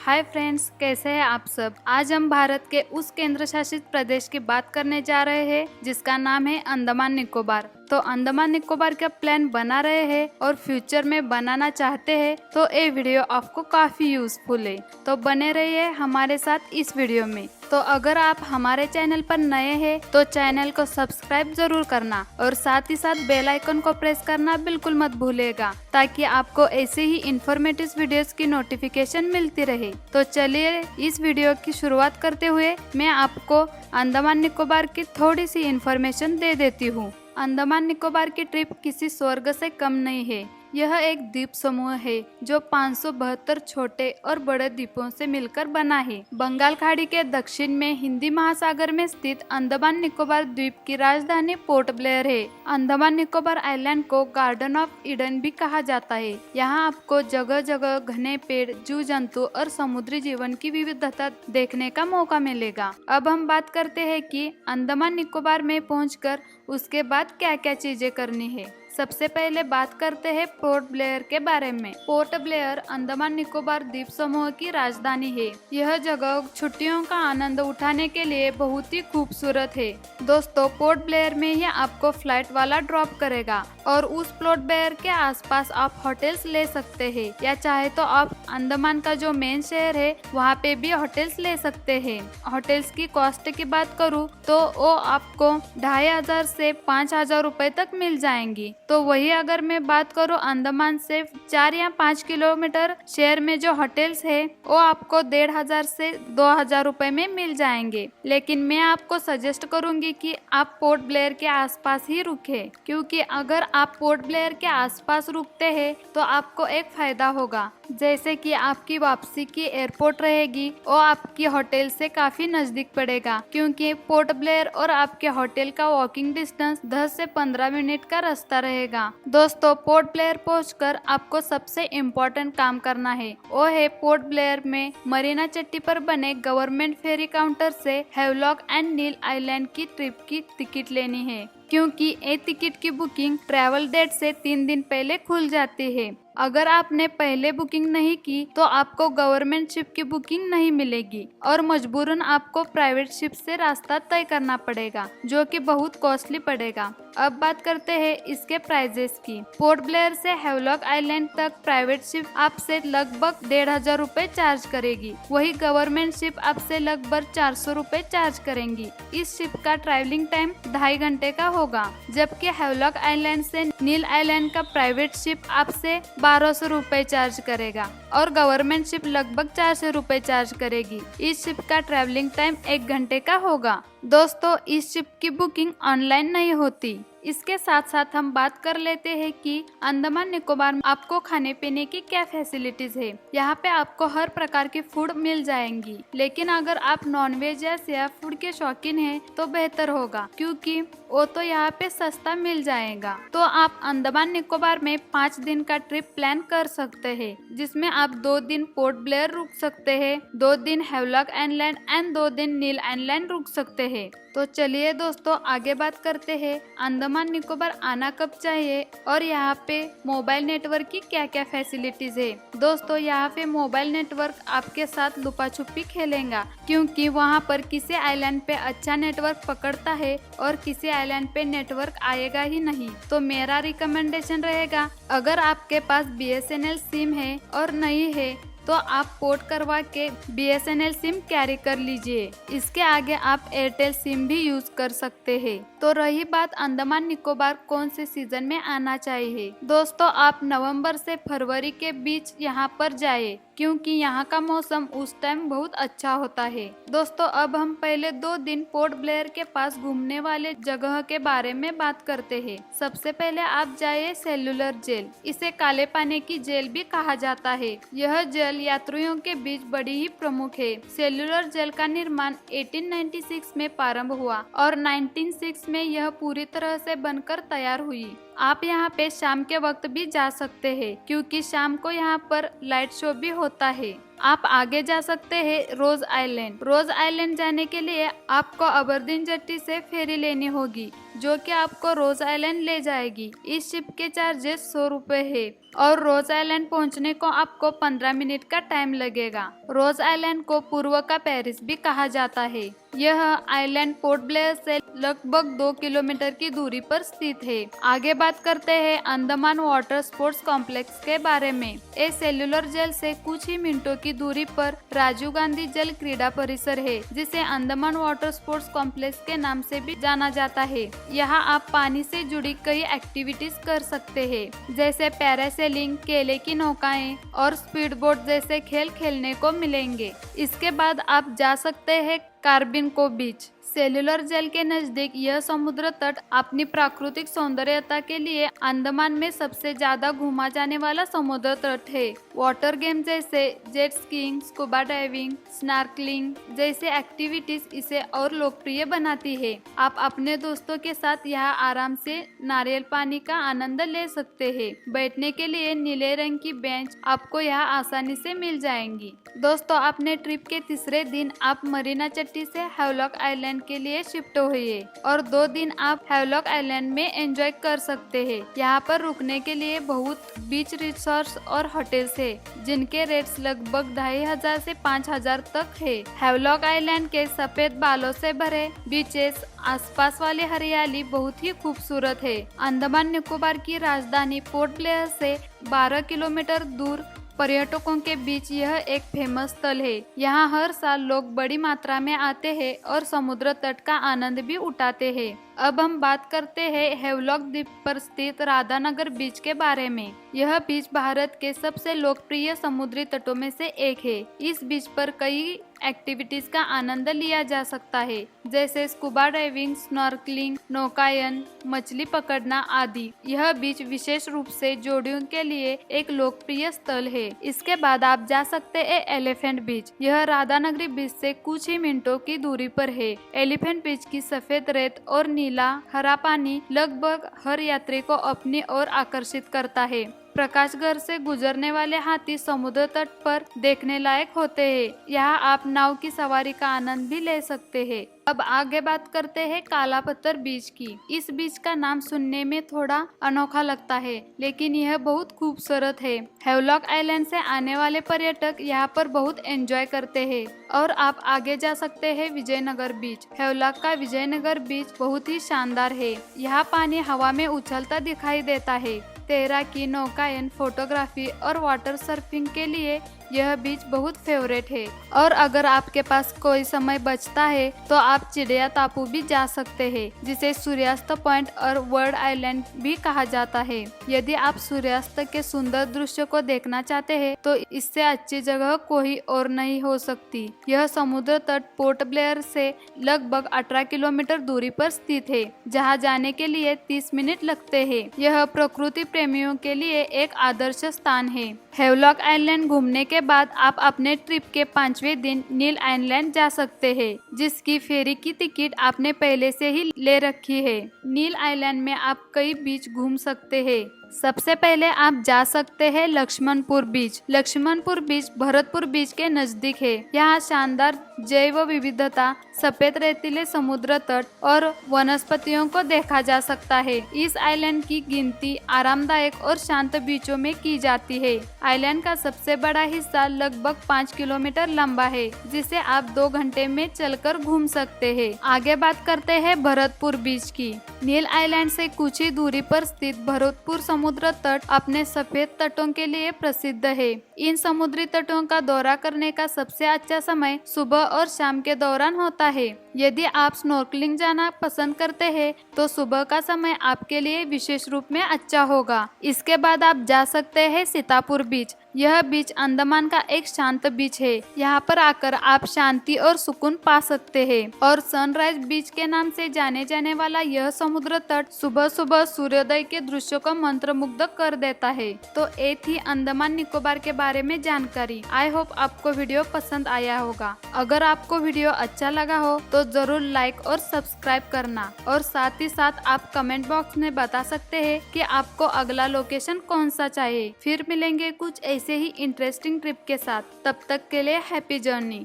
Hi friends, कैसे हैं आप सब। आज हम भारत के उस केंद्र शासित प्रदेश की बात करने जा रहे हैं जिसका नाम है अंडमान निकोबार। तो अंडमान निकोबार का प्लान बना रहे हैं और फ्यूचर में बनाना चाहते हैं तो ये वीडियो आपको काफी यूजफुल है। तो बने रहिए हमारे साथ इस वीडियो में। तो अगर आप हमारे चैनल पर नए हैं तो चैनल को सब्सक्राइब जरूर करना और साथ ही साथ बेल आइकन को प्रेस करना बिल्कुल मत भूलिएगा, ताकि आपको ऐसे ही इंफॉर्मेटिव वीडियोस की नोटिफिकेशन मिलती रहे। तो चलिए इस वीडियो की शुरुआत करते हुए मैं आपको अंडमान निकोबार की थोड़ी सी इंफॉर्मेशन दे देती हूँ। अंडमान निकोबार की ट्रिप किसी स्वर्ग से कम नहीं है। यह एक द्वीप समूह है जो 572 छोटे और बड़े द्वीपों से मिलकर बना है। बंगाल खाड़ी के दक्षिण में हिंदी महासागर में स्थित अंडमान निकोबार द्वीप की राजधानी पोर्ट ब्लेयर है। अंडमान निकोबार आइलैंड को गार्डन ऑफ ईडन भी कहा जाता है। यहाँ आपको जगह जगह घने पेड़, जीव जंतु और समुद्री जीवन की विविधता देखने का मौका मिलेगा। अब हम बात करते हैं कि अंडमान निकोबार में पहुंचकर उसके बाद क्या क्या चीजें करनी है। सबसे पहले बात करते हैं पोर्ट ब्लेयर के बारे में। पोर्ट ब्लेयर अंडमान निकोबार द्वीप समूह की राजधानी है। यह जगह छुट्टियों का आनंद उठाने के लिए बहुत ही खूबसूरत है। दोस्तों, पोर्ट ब्लेयर में ही आपको फ्लाइट वाला ड्रॉप करेगा और उस पोर्ट ब्लेयर के आसपास आप होटल्स ले सकते हैं, या चाहे तो आप अंडमान का जो मेन शहर है वहाँ पे भी होटल्स ले सकते हैं। होटल्स की कॉस्ट की बात करूँ तो वो आपको 2500 से 5000 रुपए तक मिल जाएंगी। तो वही अगर मैं बात करूँ अंडमान से 4 या 5 किलोमीटर शहर में जो होटल्स है वो आपको 1500 से 2000 रुपए में मिल जाएंगे। लेकिन मैं आपको सजेस्ट करूंगी कि आप पोर्ट ब्लेयर के आसपास ही रुके, क्योंकि अगर आप पोर्ट ब्लेयर के आसपास रुकते हैं तो आपको एक फायदा होगा, जैसे कि आपकी वापसी की एयरपोर्ट रहेगी वो आपकी होटल से काफी नजदीक पड़ेगा, क्योंकि पोर्ट ब्लेयर और आपके होटल का वॉकिंग डिस्टेंस 10 से 15 मिनट का रास्ता रहेगा। दोस्तों, पोर्ट ब्लेयर पहुंचकर आपको सबसे इम्पोर्टेंट काम करना है, वो है पोर्ट ब्लेयर में मरीना चट्टी पर बने गवर्नमेंट फेरी काउंटर से हैवलॉक एंड नील आइलैंड की ट्रिप की टिकट लेनी है, क्योंकि ये टिकट की बुकिंग ट्रैवल डेट से 3 दिन पहले खुल जाती है। अगर आपने पहले बुकिंग नहीं की तो आपको गवर्नमेंट शिप की बुकिंग नहीं मिलेगी और मजबूरन आपको प्राइवेट शिप से रास्ता तय करना पड़ेगा, जो कि बहुत कॉस्टली पड़ेगा। अब बात करते हैं इसके प्राइजेस की। पोर्ट ब्लेयर से हैवलॉक आइलैंड तक प्राइवेट शिप आपसे लगभग 1500 रुपए चार्ज करेगी, वही गवर्नमेंट शिप आपसे लगभग 400 रुपए चार्ज करेंगी। इस शिप का ट्रैवलिंग टाइम 2.5 घंटे का होगा, जबकि हैवलॉक आइलैंड से नील आइलैंड का प्राइवेट शिप आपसे 1200 रुपए चार्ज करेगा और गवर्नमेंट शिप लगभग 400 रुपए चार्ज करेगी। इस शिप का ट्रैवलिंग टाइम 1 घंटे का होगा। दोस्तों, इस शिप की बुकिंग ऑनलाइन नहीं होती। इसके साथ साथ हम बात कर लेते हैं कि अंडमान निकोबार में आपको खाने पीने की क्या फैसिलिटीज है। यहाँ पे आपको हर प्रकार की फूड मिल जाएंगी, लेकिन अगर आप नॉनवेज या सी फूड के शौकीन हैं तो बेहतर होगा, क्योंकि वो तो यहाँ पे सस्ता मिल जाएगा। तो आप अंडमान निकोबार में 5 दिन का ट्रिप प्लान कर सकते हैं, जिसमें आप 2 दिन पोर्ट ब्लेयर रुक सकते हैं, 2 दिन हैवलॉक आइलैंड एंड 2 दिन नील आइलैंड रुक सकते हैं। तो चलिए दोस्तों, आगे बात करते हैं अंडमान निकोबार आना कब चाहिए और यहाँ पे मोबाइल नेटवर्क की क्या क्या फैसिलिटीज है। दोस्तों, यहाँ पे मोबाइल नेटवर्क आपके साथ लुपा छुपी खेलेगा, क्योंकि वहाँ पर किसी आइलैंड पे अच्छा नेटवर्क पकड़ता है और किसी आइलैंड पे नेटवर्क आएगा ही नहीं। तो मेरा रिकमेंडेशन रहेगा, अगर आपके पास BSNL सिम है और नहीं है तो आप पोर्ट करवा के BSNL सिम कैरी कर लीजिए। इसके आगे आप एयरटेल सिम भी यूज कर सकते हैं। तो रही बात अंडमान निकोबार कौन से सीजन में आना चाहिए। दोस्तों, आप नवंबर से फरवरी के बीच यहाँ पर जाए, क्योंकि यहाँ का मौसम उस टाइम बहुत अच्छा होता है। दोस्तों, अब हम पहले 2 दिन पोर्ट ब्लेयर के पास घूमने वाले जगह के बारे में बात करते हैं। सबसे पहले आप जाइए सेल्युलर जेल। इसे काले पानी की जेल भी कहा जाता है। यह जेल यात्रियों के बीच बड़ी ही प्रमुख है। सेल्युलर जेल का निर्माण 1896 में प्रारंभ हुआ और 1906 में यह पूरी तरह से बनकर तैयार हुई। आप यहाँ पे शाम के वक्त भी जा सकते हैं, क्योंकि शाम को यहाँ पर लाइट शो भी होता है। आप आगे जा सकते हैं रोज आइलैंड। रोज आइलैंड जाने के लिए आपको अबरदीन जेट्टी से फेरी लेनी होगी, जो कि आपको रोज आइलैंड ले जाएगी। इस शिप के चार्जेस 100 रुपए है। और रोज आइलैंड पहुंचने को आपको 15 मिनट का टाइम लगेगा। रोज आइलैंड को पूर्व का पेरिस भी कहा जाता है। यह आइलैंड पोर्ट ब्लेयर से लगभग 2 किलोमीटर की दूरी पर स्थित है। आगे बात करते हैं अंडमान वाटर स्पोर्ट्स कॉम्प्लेक्स के बारे में। ये सेल्युलर जेल से कुछ ही मिनटों की दूरी पर राजीव गांधी जल क्रीड़ा परिसर है, जिसे अंडमान वाटर स्पोर्ट्स कॉम्प्लेक्स के नाम से भी जाना जाता है। यहाँ आप पानी से जुड़ी कई एक्टिविटीज कर सकते हैं, जैसे पैरासेलिंग, केले की नौकाएं और स्पीड बोट जैसे खेल खेलने को मिलेंगे। इसके बाद आप जा सकते हैं कार्बिन को बीच। सेल्युलर जेल के नजदीक यह समुद्र तट अपनी प्राकृतिक सौंदर्यता के लिए अंडमान में सबसे ज्यादा घूमा जाने वाला समुद्र तट है। वाटर गेम जैसे jet skiing, scuba diving, snorkelling जैसे एक्टिविटीज इसे और लोकप्रिय बनाती है। आप अपने दोस्तों के साथ यहाँ आराम से नारियल पानी का आनंद ले सकते हैं। बैठने के लिए नीले रंग की बेंच आपको यहाँ आसानी से मिल जाएंगी। दोस्तों, अपने ट्रिप के तीसरे दिन आप मरीना चट्टी से हैवलॉक आइलैंड के लिए शिफ्ट हुए और 2 दिन आप हैवलॉक आइलैंड में एंजॉय कर सकते हैं। यहाँ पर रुकने के लिए बहुत बीच रिसोर्ट्स और होटल्स है, जिनके रेट्स लगभग 2500 से 5000 तक है। हैवलॉक आइलैंड के सफेद बालों से भरे बीचेस, आसपास वाली हरियाली बहुत ही खूबसूरत है। अंडमान निकोबार की राजधानी पोर्ट ब्लेयर से 12 किलोमीटर दूर पर्यटकों के बीच यह एक फेमस स्थल है। यहाँ हर साल लोग बड़ी मात्रा में आते हैं और समुद्र तट का आनंद भी उठाते हैं। अब हम बात करते हैं हैवलॉक द्वीप पर स्थित राधानगर बीच के बारे में। यह बीच भारत के सबसे लोकप्रिय समुद्री तटों में से एक है। इस बीच पर कई एक्टिविटीज का आनंद लिया जा सकता है, जैसे स्कूबा डाइविंग, स्नॉर्कलिंग, नौकायन, मछली पकड़ना आदि। यह बीच विशेष रूप से जोड़ियों के लिए एक लोकप्रिय स्थल है। इसके बाद आप जा सकते हैं एलिफेंट बीच। यह राधानगरी बीच से कुछ ही मिनटों की दूरी पर है। एलिफेंट बीच की सफेद रेत और नीला हरा पानी लगभग हर यात्री को अपनी ओर आकर्षित करता है। प्रकाश घर से गुजरने वाले हाथी समुद्र तट पर देखने लायक होते हैं। यहाँ आप नाव की सवारी का आनंद भी ले सकते हैं। अब आगे बात करते हैं काला पत्थर बीच की। इस बीच का नाम सुनने में थोड़ा अनोखा लगता है, लेकिन यह बहुत खूबसूरत है। हैवलॉक आइलैंड से आने वाले पर्यटक यहाँ पर बहुत एंजॉय करते हैं। और आप आगे जा सकते हैं विजयनगर बीच। हैवलॉक का विजयनगर बीच बहुत ही शानदार है। यहाँ पानी हवा में उछलता दिखाई देता है। तैराकी, नौकायन, फोटोग्राफी और वाटर सर्फिंग के लिए यह बीच बहुत फेवरेट है। और अगर आपके पास कोई समय बचता है तो आप चिड़िया टापू भी जा सकते हैं, जिसे सूर्यास्त पॉइंट और वर्ल्ड आइलैंड भी कहा जाता है। यदि आप सूर्यास्त के सुंदर दृश्य को देखना चाहते हैं तो इससे अच्छी जगह कोई और नहीं हो सकती। यह समुद्र तट पोर्ट ब्लेयर से लगभग 18 किलोमीटर दूरी पर स्थित है, जहां जाने के लिए 30 मिनट लगते हैं। यह प्रकृति प्रेमियों के लिए एक आदर्श स्थान है। हैवलॉक आइलैंड घूमने के बाद आप अपने ट्रिप के 5वें दिन नील आइलैंड जा सकते हैं, जिसकी फेरी की टिकट आपने पहले से ही ले रखी है। नील आइलैंड में आप कई बीच घूम सकते हैं। सबसे पहले आप जा सकते हैं लक्ष्मणपुर बीच। लक्ष्मणपुर बीच भरतपुर बीच के नजदीक है। यहाँ शानदार जैव विविधता, सफेद रेतीले समुद्र तट और वनस्पतियों को देखा जा सकता है। इस आइलैंड की गिनती आरामदायक और शांत बीचों में की जाती है। आइलैंड का सबसे बड़ा हिस्सा लगभग 5 किलोमीटर लंबा है, जिसे आप 2 घंटे में चलकर घूम सकते हैं। आगे बात करते हैं भरतपुर बीच की। नील आइलैंड से कुछ ही दूरी पर स्थित भरतपुर समुद्र तट अपने सफेद तटों के लिए प्रसिद्ध है। इन समुद्री तटों का दौरा करने का सबसे अच्छा समय सुबह और शाम के दौरान होता है। यदि आप स्नॉर्कलिंग जाना पसंद करते हैं तो सुबह का समय आपके लिए विशेष रूप में अच्छा होगा। इसके बाद आप जा सकते हैं सीतापुर बीच। यह बीच अंडमान का एक शांत बीच है। यहाँ पर आकर आप शांति और सुकून पा सकते हैं। और सनराइज बीच के नाम से जाने जाने वाला यह समुद्र तट सुबह सुबह सूर्योदय के दृश्य को मंत्रमुग्ध कर देता है। तो ये थी अंडमान निकोबार के बारे में जानकारी। आई होप आपको वीडियो पसंद आया होगा। अगर आपको वीडियो अच्छा लगा हो तो जरूर लाइक और सब्सक्राइब करना, और साथ ही साथ आप कमेंट बॉक्स में बता सकते हैं कि आपको अगला लोकेशन कौन सा चाहिए। फिर मिलेंगे कुछ ऐसे ही इंटरेस्टिंग ट्रिप के साथ। तब तक के लिए हैप्पी जर्नी।